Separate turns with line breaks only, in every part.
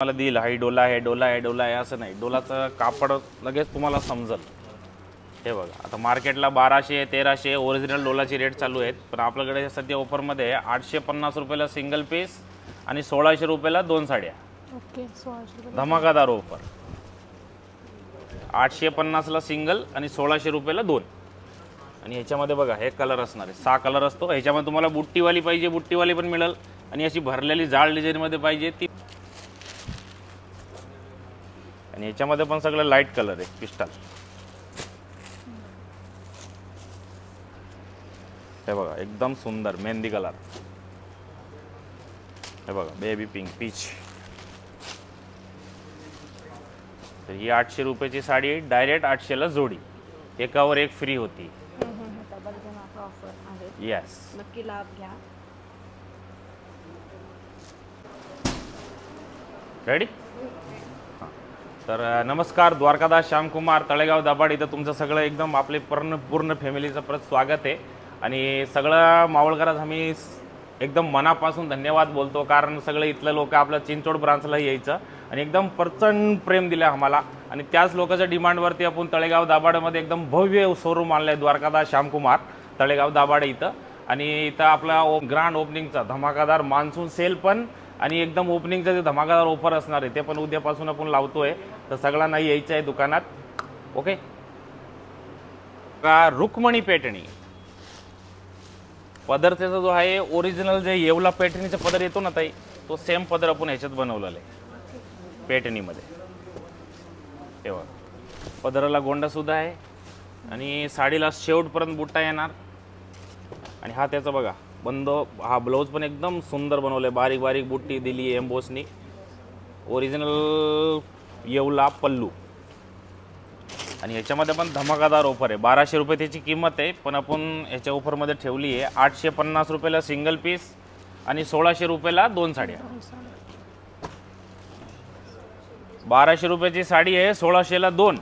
मला देईल हाई डोला आहे डोला आहे डोला आहे असं नाही, डोलाचं कापड लगेच तुम्हाला समजल। हे बघा आता मार्केटला 1200 1300 ओरिजिनल डोलाची रेट चालू आहेत, पण आपल्याकडे सध्या ऑफरमध्ये 850 रुपयाला सिंगल पीस आणि 1600 रुपयाला दोन साड्या।
Okay 1600
धमाकादार offer. 850 ला सिंगल आणि 1600 रुपयाला दोन। आणि ह्याच्यामध्ये बघा हे कलर असणार आहे, 6 कलर असतो। ह्याच्यामध्ये तुम्हाला बुट्टीवाली पाहिजे बुट्टीवाली पण मिळेल, आणि अशी भरलेली जाळ डिझाईनमध्ये पाहिजे ती। आणि ह्याच्यामध्ये पण सगळं लाईट कलर आहे क्रिस्टल। हे बघा एकदम सुंदर मेहंदी कलर। हे बघा बेबी पिंक पीच। तर ही 800 रुपयाची साडी आहे, डायरेक्ट 800 ला जोडी, एकावर एक फ्री होती।
ऑफर आहे,
यस
नक्की लाभ घ्या।
रेडी? तर नमस्कार, द्वारकादास श्यामकुमार तळेगाव दाभाड इथं तुमचं सगळं एकदम आपले पूर्ण फॅमिलीचं परत स्वागत आहे। आणि सगळं मावळकरास आम्ही एकदम मनापासून धन्यवाद बोलतो, कारण सगळे इथले लोक आपल्या चिंचोड ब्रांचला यायचं आणि एकदम प्रचंड प्रेम दिलं आम्हाला। आणि त्याच लोकांच्या डिमांडवरती आपण तळेगाव दाभाडमध्ये एकदम भव्य शोरूम आणलं आहे, द्वारकादास श्यामकुमार तळेगाव दाभाड इथं। आणि इथं आपला ग्रँड ओपनिंगचा धमाकादार मान्सून सेल पण, आणि एकदम ओपनिंगचं जे धमाकादार ऑफर असणार आहे ते पण उद्यापासून आपण लावतोय। तर सगळ्यांना यायचं आहे दुकानात, ओके? का रुक्मणी पैठणी पदर त्याचा जो आहे ओरिजिनल जे येवला पैठणीचा पदर येतो ना ताई, तो सेम पदर आपण ह्याच्यात बनवलेला आहे पैठणीमध्ये। तेव्हा पदराला गोंडा सुद्धा आहे आणि साडीला शेवटपर्यंत बुट्टा येणार। आणि हा त्याचा बघा बंद, हा ब्लाऊज पण एकदम सुंदर बनवले, बारीक बारीक बुट्टी दिली आहे एम्बोसनी। ओरिजिनल येवला पल्लू। आणि ह्याच्यामध्ये पण धमाकादार ऑफर आहे, 1200 रुपये त्याची किंमत आहे, पण आपण ह्याच्या ऑफरमध्ये ठेवली आहे 850 रुपयाला सिंगल पीस आणि 1600 रुपयाला दोन साड्या। 1200 रुपयाची साडी आहे, 1600 ला दोन।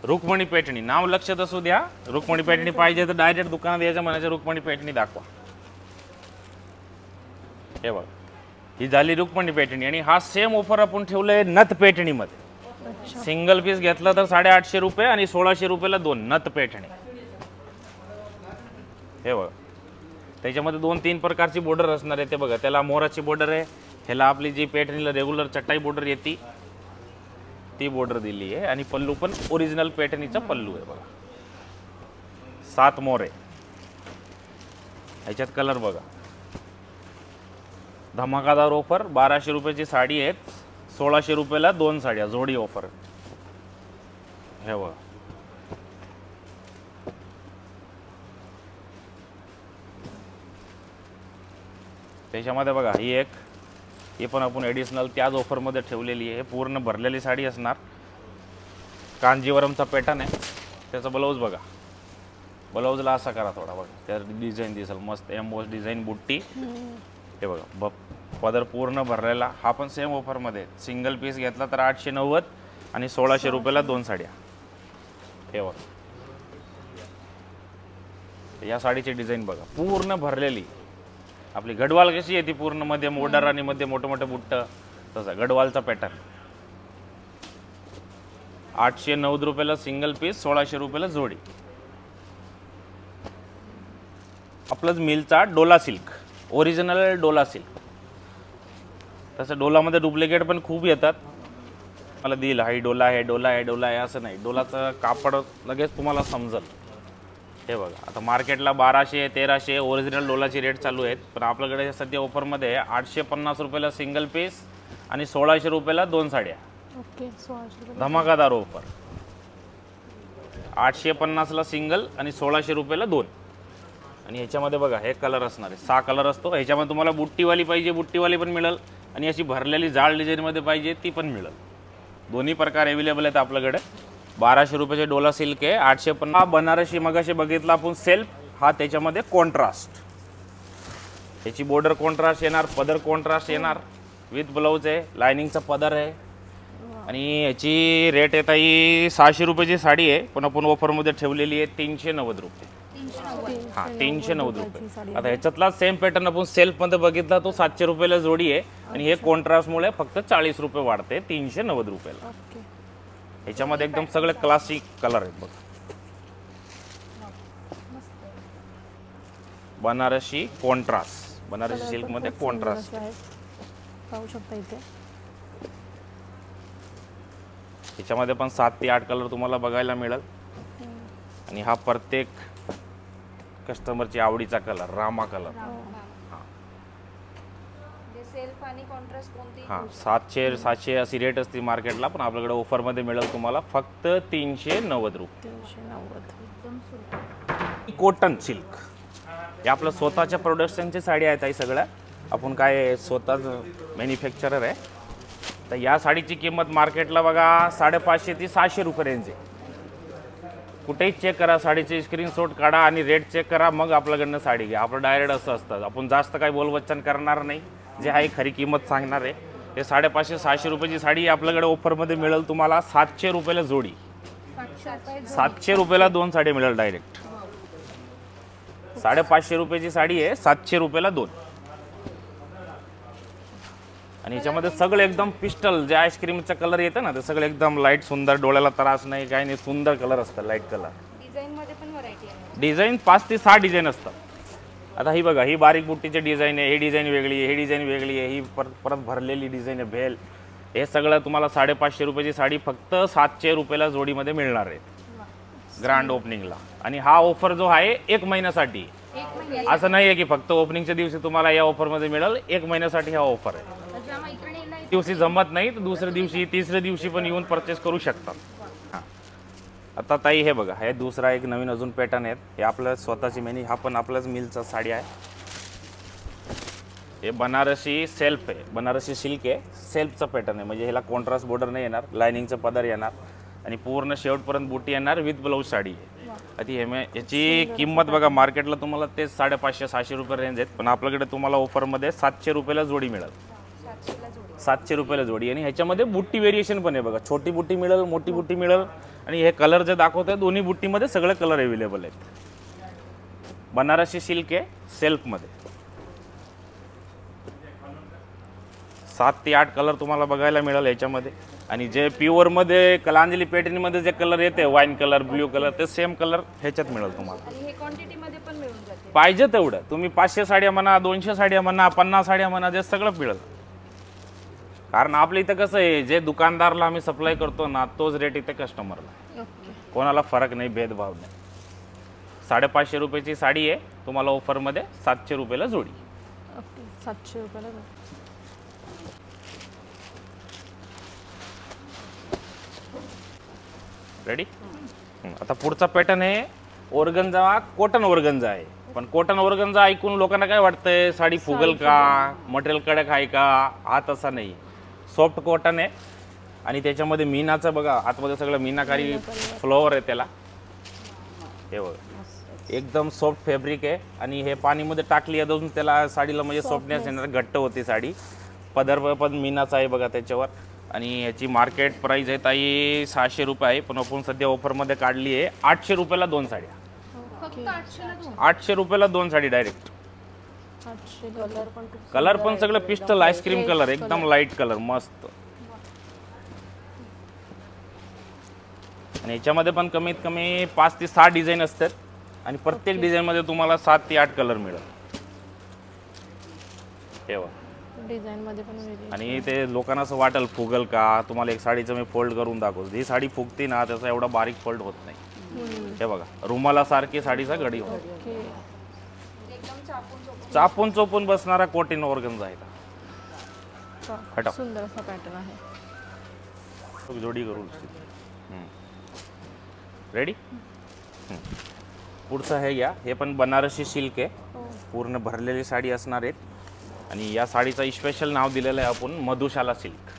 रुक्मणी पैठणी नाव लक्षात असू द्या। रुक्मणी पैठणी पाहिजे तर डायरेक्ट दुकानात यायचं, म्हणायचं रुक्मणी पैठणी दाखवा। हे बघ ही झाली रुक्मणी पैठणी। आणि हा सेम ऑफर आपण ठेवलंय नथ पैठणीमध्ये। सिंगल पीस घेतला तर 850 रुपये आणि 1600 रुपयाला दोन नथ पैठणी। हे बघ त्याच्यामध्ये 2-3 प्रकारची बॉर्डर असणार आहे। ते बघा त्याला मोराची बॉर्डर आहे, ह्याला आपली जी पैठणीला रेग्युलर चटाई बॉर्डर येते ती बॉर्डर दिली आहे। आणि पल्लू पण ओरिजिनल पैठणीचा पल्लू आहे बघा, 7 मोर आहे। ह्याच्यात कलर बघा, धमाकादार ऑफर। 1200 रुपयाची साडी आहे, 1600 रुपयाला दोन साड्या जोडी ऑफर। हे बघा त्याच्यामध्ये बघा ही एक, हे पण आपण ॲडिशनल त्याच ऑफरमध्ये ठेवलेली आहे। पूर्ण भरलेली साडी असणार, कांजीवरमचा पॅटर्न आहे। त्याचा ब्लाऊज बघा, ब्लाऊजला असा करा थोडा बघा, त्या डिझाईन दिसेल मस्त एम्बोस डिझाईन बुट्टी। हे बघा पदर पूर्ण भरलेला, हा पण सेम ऑफरमध्ये। सिंगल पीस घेतला तर 890 आणि 1600 रुपयाला दोन साड्या। हे बघा या साडीची डिझाईन बघा, पूर्ण भरलेली। आपली गडवाल कशी आहे ती पूर्ण मध्ये मोडर आणि मध्ये मोठे मोठे बुट्ट, तसा गडवालचा पॅटर्न। 890 रुपयाला सिंगल पीस, 1600 रुपयाला जोडी। आपलंच मिलचा Dola silk, original Dola silk. तसं डोलामध्ये डुप्लिकेट पण खूप येतात। मला देईल हाई डोला आहे डोला आहे डोला आहे असं नाही, डोलाचं कापड लगेच तुम्हाला समजल। हे बघा आता मार्केटला 1200 1300 ओरिजिनल डोलाची रेट चालू आहेत, पण आपल्याकडे सध्या ऑफरमध्ये 850 रुपयाला सिंगल पीस आणि 1600 रुपयाला दोन साड्या।
Okay 1600
धमाकादार offer. 850 ला सिंगल आणि 1600 रुपयाला दोन। आणि ह्याच्यामध्ये बघा हे कलर असणार आहे, 6 कलर असतो। ह्याच्यामध्ये तुम्हाला बुट्टीवाली पाहिजे बुट्टीवाली पण मिळेल, आणि अशी भरलेली जाळ डिझाईनमध्ये पाहिजे ती पण मिळेल। दोन्ही प्रकार अवेलेबल आहेत आपल्याकडे। 1200 रुपयाचे डोला सिल्क आहे, 850। हा बनारसी मगाशी बघितला आपण सेल्फ, हा त्याच्यामध्ये कॉन्ट्रास्ट, याची बॉर्डर कॉन्ट्रास्ट येणार, पदर कॉन्ट्रास्ट येणार, विथ ब्लाऊज आहे, लाइनिंगचा पदर आहे। आणि याची रेट आहे ताई 600 रुपयाची साडी आहे, पण आपण ऑफरमध्ये ठेवलेली आहे 390 रुपये। हां 390 रुपये. आता ह्याच्यातला सेम पॅटर्न आपण सेल्फमध्ये बघितला तो 700 रुपयाला जोडी आहे आणि हे कॉन्ट्रास्टमुळे फक्त 40 रुपये वाढते 390 रुपयाला.
ओके.
ह्याच्यामध्ये एकदम सगळे क्लासिक कलर आहेत बघा. बनारसी कॉन्ट्रास्ट, बनारसी सिल्कमध्ये कॉन्ट्रास्ट
पाहू शकता इथे.
ह्याच्यामध्ये पण 7 ते 8 कलर तुम्हाला बघायला मिळेल आणि हा प्रत्येक कस्टमरची आवडीचा कलर रामा कलर.
सेल्फ आणि कॉन्ट्रास्ट कोणती?
हां 700 अशी रेट असते मार्केटला, पण आपल्याकडे ऑफरमध्ये मिळेल तुम्हाला फक्त 390 रुपये.
390.
कॉटन सिल्क हे आपलं स्वतःच्या प्रोडक्शनची साडी आहेत ही सगळ्या. आपण काय स्वतःच मॅन्युफॅक्चरर आहे. तर या साडीची किंमत मार्केटला बघा 550 ते 600 रुपये रेंज आहे. कुठेही चेक करा, साडीचे स्क्रीनशॉट काढा आणि रेट चेक करा, मग आपल्याकडनं साडी घ्या. आपलं डायरेक्ट असं असतं, आपण जास्त काही बोलवचन करणार नाही, जे आहे खरी किंमत सांगणार आहे. हे 550-600 रुपयाची साडी आपल्याकडे ऑफरमध्ये मिळेल तुम्हाला 700 रुपयाला जोडी. 700 रुपयाला 2 साडी मिळेल डायरेक्ट. 550 रुपयाची साडी आहे, 700 रुपयाला 2. आणि ह्याच्यामध्ये सगळं एकदम पिस्टल जे आईस्क्रीमचा कलर येतं ना, ते सगळं एकदम लाईट सुंदर, डोळ्याला त्रास नाही काही नाही, सुंदर कलर असतं लाईट कलर.
डिझाईन मध्ये पण व्हरायटी आहे.
डिझाईन 5 ते 6 डिझाईन असतात. आता ही बघा, ही बारीक बुट्टीची डिझाईन आहे, ही डिझाईन वेगळी आहे, ही डिझाईन वेगळी आहे, ही परत भरलेली डिझाईन आहे भेल. हे सगळं तुम्हाला 550 रुपयाची साडी फक्त 700 रुपयाला जोडीमध्ये मिळणार आहे ग्रँड ओपनिंगला. आणि हा ऑफर जो आहे 1 महिन्यासाठी, असं नाही आहे की फक्त ओपनिंगच्या दिवशी तुम्हाला या ऑफरमध्ये मिळेल. 1 महिन्यासाठी हा ऑफर आहे. दिवशी जमत नाही तर दुसऱ्या दिवशी, तिसऱ्या दिवशी पण येऊन परचेस करू शकतात. हां आता ताई हे बघा, हे दुसरा एक नवीन अजून पॅटर्न आहेत. हे आपलं स्वतःची हा पण आपल्याच मिलचा साडी आहे. हे बनारसी सेल्फ आहे, बनारसी सिल्क आहे, सेल्फचा पॅटर्न आहे. म्हणजे ह्याला कॉन्ट्रास्ट बॉर्डर नाही येणार, लायनिंगचा पदर येणार आणि पूर्ण शेवटपर्यंत बुटी येणार विथ ब्लाऊज साडी आहे. आधी याची किंमत बघा, मार्केटला तुम्हाला ते 550-600 रुपये रेंज आहेत, पण आपल्याकडे तुम्हाला ऑफरमध्ये 700 रुपयाला जोडी मिळेल. 700 रुपयाला जोडी. आणि ह्याच्यामध्ये बुट्टी व्हेरिएशन पण आहे बघा, छोटी बुट्टी मिळेल, मोठी बुट्टी मिळेल. आणि हे कलर जे दाखवत आहे दोन्ही बुट्टीमध्ये सगळे कलर अवेलेबल आहेत. बनारसी सिल्क आहे सेल्फमध्ये. 7 ते 8 कलर तुम्हाला बघायला मिळेल याच्यामध्ये. आणि जे प्युअरमध्ये कलांजली पॅटर्नमध्ये जे कलर येते, वाईन कलर, ब्ल्यू कलर, ते सेम कलर ह्याच्यात मिळेल तुम्हाला.
आणि हे क्वांटिटी मध्ये पण मिळून जाते.
पाहिजे तेवढं तुम्ही 500 साड्या म्हणा, 200 साड्या म्हणा, 50 साड्या म्हणा, जे सगळं मिळेल. कारण आपल्या इथं कसं आहे, जे दुकानदारला आम्ही सप्लाय करतो ना, तोच रेट इथे कस्टमरला. कोणाला फरक नाही, भेदभाव नाही. 550 रुपयाची साडी आहे तुम्हाला ऑफरमध्ये 700 रुपयाला जोडी.
ओके. 700 रुपयाला.
रेडी. आता पुढचा पॅटर्न आहे ऑर्गन्झा, कॉटन ऑर्गन्झा आहे. पण कॉटन ऑर्गन्झा ऐकून लोकांना काय वाटतंय, साडी फुगल का, मटेरियल कडक आहे का? हा तसा नाही, सॉफ्ट कॉटन आहे. आणि त्याच्यामध्ये मीनाचं बघा, आतमध्ये सगळं मीनाकारी फ्लॉवर आहे त्याला. हे बघा, एकदम सॉफ्ट फॅब्रिक आहे. आणि हे पाणीमध्ये टाकली अजून त्याला साडीला म्हणजे सॉफ्टनेस येणार, घट्ट होती साडी. पदर पण मीनाचा आहे बघा त्याच्यावर. आणि ह्याची मार्केट प्राइस आहे ताई 600 रुपये आहे, पण आपण सध्या ऑफरमध्ये काढली आहे 800 रुपयाला 2 साड्या. 800 रुपयाला 2 साडी डायरेक्ट.
800.
कलर पण सगळं पिस्टल आईस्क्रीम कलर, एकदम लाईट कलर, मस्त. आणि याच्यामध्ये पण कमीत कमी 5 ते 6 डिझाईन असतात. आणि प्रत्येक डिझाईनमध्ये तुम्हाला 7 ते 8 कलर मिळेल. ठेवा.
डिझाईन मध्ये पण वेगळी.
आणि ते लोकांना असं वाटेल फुगल का, तुम्हाला एक साडीचं मी फोल्ड करून दाखवतो. ही साडी फुगती ना, त्याचा एवढा बारीक फोल्ड होत नाही. हे बघा, रुमाला सारखी साडीचा घडी होतो. चापून चोपून बसणारा कॉटन ऑर्गन्झा आहे. हटाव.
सुंदर असा पॅटर्न आहे.
जोडी करून रेडी. पुढचं हे घ्या, हे पण बनारसी सिल्क आहे, पूर्ण भरलेली साडी असणार आहेत. आणि या साडीचं स्पेशल नाव दिलेलं आहे आपण मधुशाला सिल्क.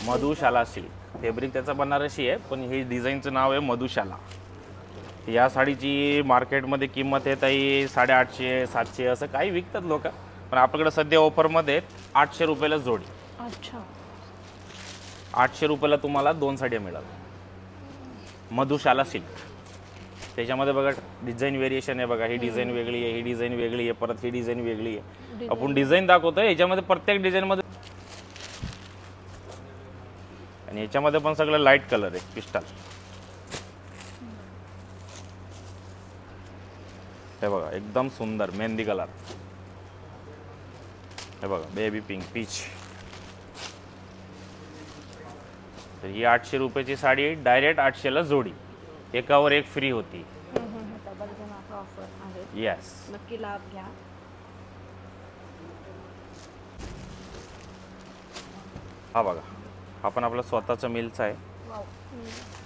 मधुशाला सिल्क फॅब्रिक त्याचा बनारसी आहे, पण हे डिझाईनचं नाव आहे मधुशाला. या साडीची मार्केटमध्ये किंमत आहे ताई 850-700 असं काही विकतात लोक, पण आपल्याकडे सध्या ऑफरमध्ये 800 रुपयाला जोडी.
अच्छा.
800 रुपयाला तुम्हाला 2 साड्या मिळाल. मधुशाला सिल्क. त्याच्यामध्ये बघा डिझाईन व्हेरिएशन आहे बघा, ही डिझाईन वेगळी आहे, ही डिझाईन वेगळी आहे, परत ही डिझाईन वेगळी आहे. आपण डिझाईन दाखवतोय याच्यामध्ये प्रत्येक डिझाईनमध्ये. आणि याच्यामध्ये पण सगळं लाईट कलर आहे पिस्टल. हे बघा एकदम सुंदर मेहंदी कलर. हे बघा बेबी पिंक पीच. तर ही 800 रुपयाची साडी आहे, डायरेक्ट 800ला जोडी, एकावर एक फ्री होती.
डबल जणाचा ऑफर आहे,
येस.
नक्की लाभ घ्या.
हा बघा हा पण आपला स्वतःचा मिलचा आहे.
वाव.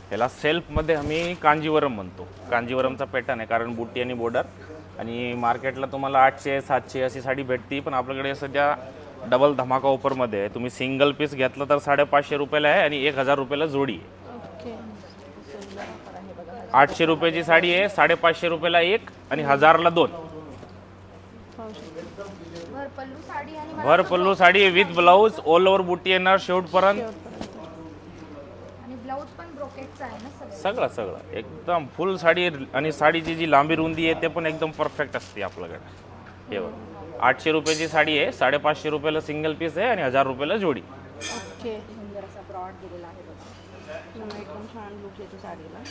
ह्याला सेल्फमध्ये आम्ही कांजीवरम म्हणतो. कांजीवरमचा पॅटर्न आहे कारण बुट्टी आणि बॉर्डर. आणि मार्केटला तुम्हाला 800-700 अशी साडी भेटते, पण आपल्याकडे सध्या डबल धमाका ऑफरमध्ये आहे. तुम्ही सिंगल पीस घेतलं तर 550 रुपयाला आहे आणि 1000 रुपयाला जोडी आहे.
ओके.
800 रुपयाची साडी आहे, 550 रुपयाला एक आणि 1000ला दोन.
पाहू शकता.
भर पल्लू साडी आणि
भर pallu sari with blouse, all over बुट्टी येणार शेवटपर्यंत.
आणि ब्लाऊज पण ब्रोकेटचा आहे ना सर.
सगळं सगळं एकदम फुल साडी. आणि साडीची जी लांबी रुंदी आहे ते पण एकदम परफेक्ट असते आपल्याकडे. हे बघा 800 रुपयाची साडी आहे, 550 रुपयाला सिंगल पीस आहे आणि 1000 रुपयाला जोडी.
ओके.
सुंदर असा ब्रॉड दिलेला आहे बघा. एकदम छान लुक येतो साडीला.